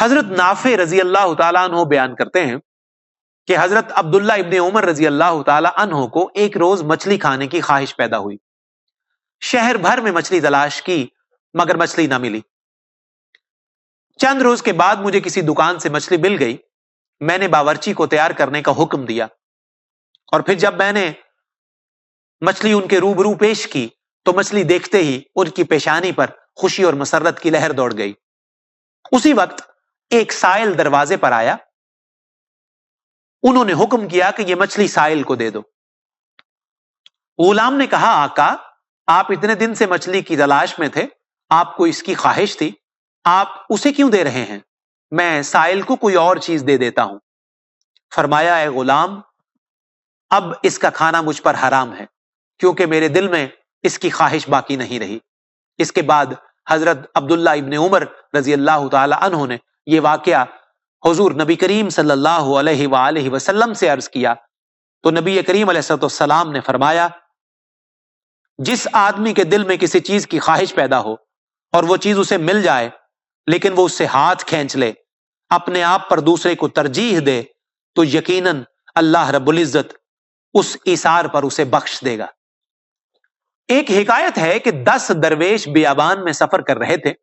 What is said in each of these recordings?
حضرت نافع رضی اللہ تعالیٰ عنہ بیان کرتے ہیں کہ حضرت عبداللہ ابن عمر رضی اللہ تعالیٰ عنہ کو ایک روز مچھلی کھانے کی خواہش پیدا ہوئی۔ شہر بھر میں مچھلی تلاش کی مگر مچھلی نہ ملی۔ چند روز کے بعد مجھے کسی دکان سے مچھلی مل گئی۔ میں نے باورچی کو تیار کرنے کا حکم دیا اور پھر جب میں نے مچھلی ان کے روبرو پیش کی تو مچھلی دیکھتے ہی ان کی پیشانی پر خوشی اور مسرت کی لہر دوڑ گئی۔ اسی وقت ایک سائل دروازے پر آیا۔ انہوں نے حکم کیا کہ یہ مچھلی سائل کو دے دو۔ غلام نے کہا آقا، آپ اتنے دن سے مچھلی کی تلاش میں تھے، آپ کو اس کی خواہش تھی، آپ اسے کیوں دے رہے ہیں؟ میں سائل کو کوئی اور چیز دے دیتا ہوں۔ فرمایا اے غلام، اب اس کا کھانا مجھ پر حرام ہے کیونکہ میرے دل میں اس کی خواہش باقی نہیں رہی۔ اس کے بعد حضرت عبداللہ ابن عمر رضی اللہ تعالی عنہ نے یہ واقعہ حضور نبی کریم صلی اللہ علیہ وآلہ وسلم سے عرض کیا تو نبی کریم علیہ السلام نے فرمایا، جس آدمی کے دل میں کسی چیز کی خواہش پیدا ہو اور وہ چیز اسے مل جائے لیکن وہ اس سے ہاتھ کھینچ لے، اپنے آپ پر دوسرے کو ترجیح دے، تو یقیناً اللہ رب العزت اس ایثار پر اسے بخش دے گا۔ ایک حکایت ہے کہ 10 درویش بیابان میں سفر کر رہے تھے۔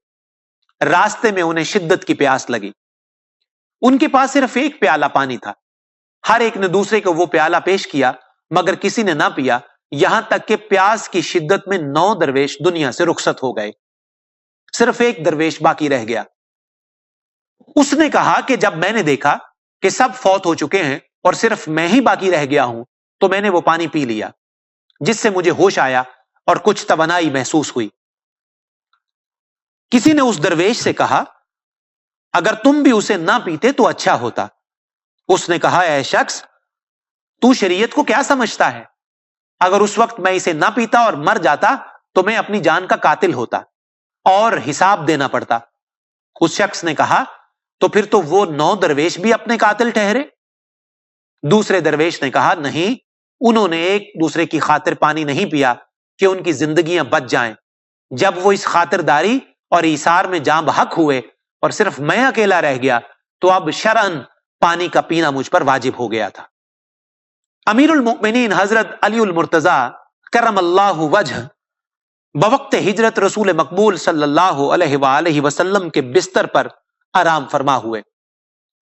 راستے میں انہیں شدت کی پیاس لگی۔ ان کے پاس صرف ایک پیالہ پانی تھا۔ ہر ایک نے دوسرے کو وہ پیالہ پیش کیا مگر کسی نے نہ پیا، یہاں تک کہ پیاس کی شدت میں 9 درویش دنیا سے رخصت ہو گئے، صرف ایک درویش باقی رہ گیا۔ اس نے کہا کہ جب میں نے دیکھا کہ سب فوت ہو چکے ہیں اور صرف میں ہی باقی رہ گیا ہوں تو میں نے وہ پانی پی لیا، جس سے مجھے ہوش آیا اور کچھ توانائی محسوس ہوئی۔ کسی نے اس درویش سے کہا اگر تم بھی اسے نہ پیتے تو اچھا ہوتا۔ اس نے کہا اے شخص، تو شریعت کو کیا سمجھتا ہے؟ اگر اس وقت میں اسے نہ پیتا اور مر جاتا تو میں اپنی جان کا قاتل ہوتا اور حساب دینا پڑتا۔ اس شخص نے کہا تو پھر تو وہ 9 درویش بھی اپنے قاتل ٹھہرے۔ دوسرے درویش نے کہا نہیں، انہوں نے ایک دوسرے کی خاطر پانی نہیں پیا کہ ان کی زندگیاں بچ جائیں۔ جب وہ اس خاطرداری اور ایثار میں جاں بحق ہوئے اور صرف میں اکیلا رہ گیا تو اب شرعاً پانی کا پینا مجھ پر واجب ہو گیا تھا۔ امیر المؤمنین حضرت علی المرتضیٰ کرم اللہ وجہ بوقت ہجرت رسول مقبول صلی اللہ علیہ وآلہ وسلم کے بستر پر آرام فرما ہوئے،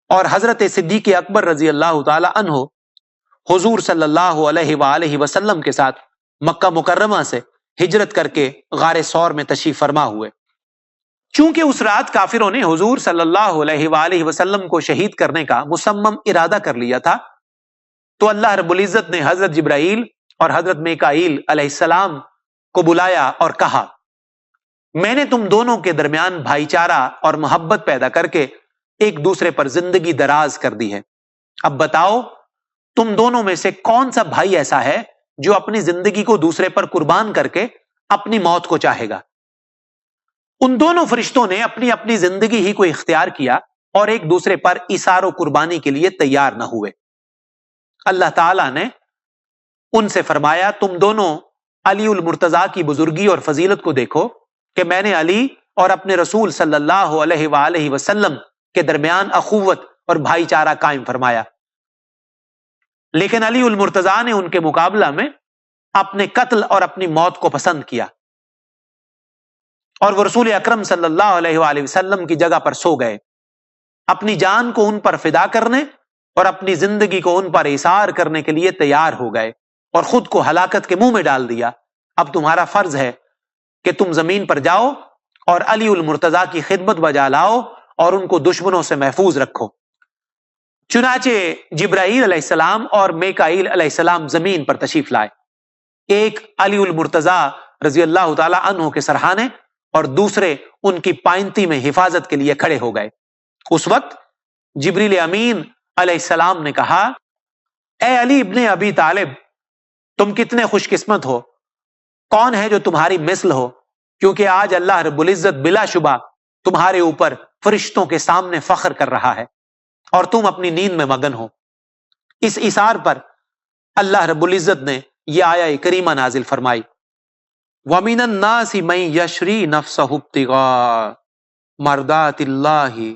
اور حضرت صدیق اکبر رضی اللہ تعالی عنہ حضور صلی اللہ علیہ وآلہ وسلم کے ساتھ مکہ مکرمہ سے ہجرت کر کے غار ثور میں تشریف فرما ہوئے۔ چونکہ اس رات کافروں نے حضور صلی اللہ علیہ وآلہ وسلم کو شہید کرنے کا مصمم ارادہ کر لیا تھا، تو اللہ رب العزت نے حضرت جبرائیل اور حضرت میکائیل علیہ السلام کو بلایا اور کہا میں نے تم دونوں کے درمیان بھائی چارہ اور محبت پیدا کر کے ایک دوسرے پر زندگی دراز کر دی ہے۔ اب بتاؤ تم دونوں میں سے کون سا بھائی ایسا ہے جو اپنی زندگی کو دوسرے پر قربان کر کے اپنی موت کو چاہے گا؟ ان دونوں فرشتوں نے اپنی اپنی زندگی ہی کو اختیار کیا اور ایک دوسرے پر ایثار و قربانی کے لیے تیار نہ ہوئے۔ اللہ تعالیٰ نے ان سے فرمایا تم دونوں علی المرتضیٰ کی بزرگی اور فضیلت کو دیکھو کہ میں نے علی اور اپنے رسول صلی اللہ علیہ وآلہ وسلم کے درمیان اخوت اور بھائی چارہ قائم فرمایا، لیکن علی المرتضیٰ نے ان کے مقابلہ میں اپنے قتل اور اپنی موت کو پسند کیا، اور وہ رسول اکرم صلی اللہ علیہ وآلہ وسلم کی جگہ پر سو گئے، اپنی جان کو ان پر فدا کرنے اور اپنی زندگی کو ان پر ایثار کرنے کے لیے تیار ہو گئے اور خود کو ہلاکت کے منہ میں ڈال دیا۔ اب تمہارا فرض ہے کہ تم زمین پر جاؤ اور علی المرتضیٰ کی خدمت بجا لاؤ اور ان کو دشمنوں سے محفوظ رکھو۔ چنانچہ جبرائیل علیہ السلام اور میکائیل علیہ السلام زمین پر تشریف لائے، ایک علی المرتضیٰ رضی اللہ تعالی عنہ کے سرحانے اور دوسرے ان کی پائنتی میں حفاظت کے لیے کھڑے ہو گئے۔ اس وقت جبریل امین علیہ السلام نے کہا اے علی ابن ابی طالب، تم کتنے خوش قسمت ہو، کون ہے جو تمہاری مثل ہو، کیونکہ آج اللہ رب العزت بلا شبہ تمہارے اوپر فرشتوں کے سامنے فخر کر رہا ہے اور تم اپنی نیند میں مگن ہو۔ اس ایثار پر اللہ رب العزت نے یہ آیہ کریمہ نازل فرمائی، وَمِنَ النَّاسِ مَن يَشْرِي نَفْسَهُ ابْتِغَاءَ مَرْضَاتِ اللَّهِ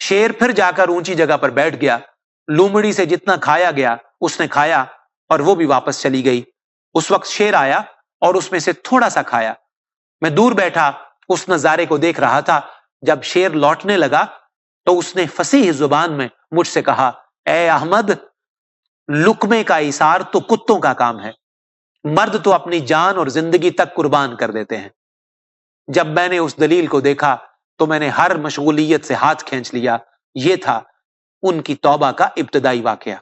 شیر پھر جا کر اونچی جگہ پر بیٹھ گیا. لومڑی سے جتنا کھایا گیا اس نے کھایا اور وہ بھی واپس چلی گئی. اس وقت شیر آیا اور اس میں سے تھوڑا سا کھایا. میں دور بیٹھا اس نظارے کو دیکھ رہا تھا. جب شیر لوٹنے لگا تو اس نے فصیح زبان میں مجھ سے کہا, اے احمد, لقمے کا ایثار تو کتوں کا کام ہے, مرد تو اپنی جان اور زندگی تک قربان کر دیتے ہیں. جب میں نے اس دلیل کو دیکھا تو میں نے ہر مشغولیت سے ہاتھ کھینچ لیا. یہ تھا ان کی توبہ کا ابتدائی واقعہ.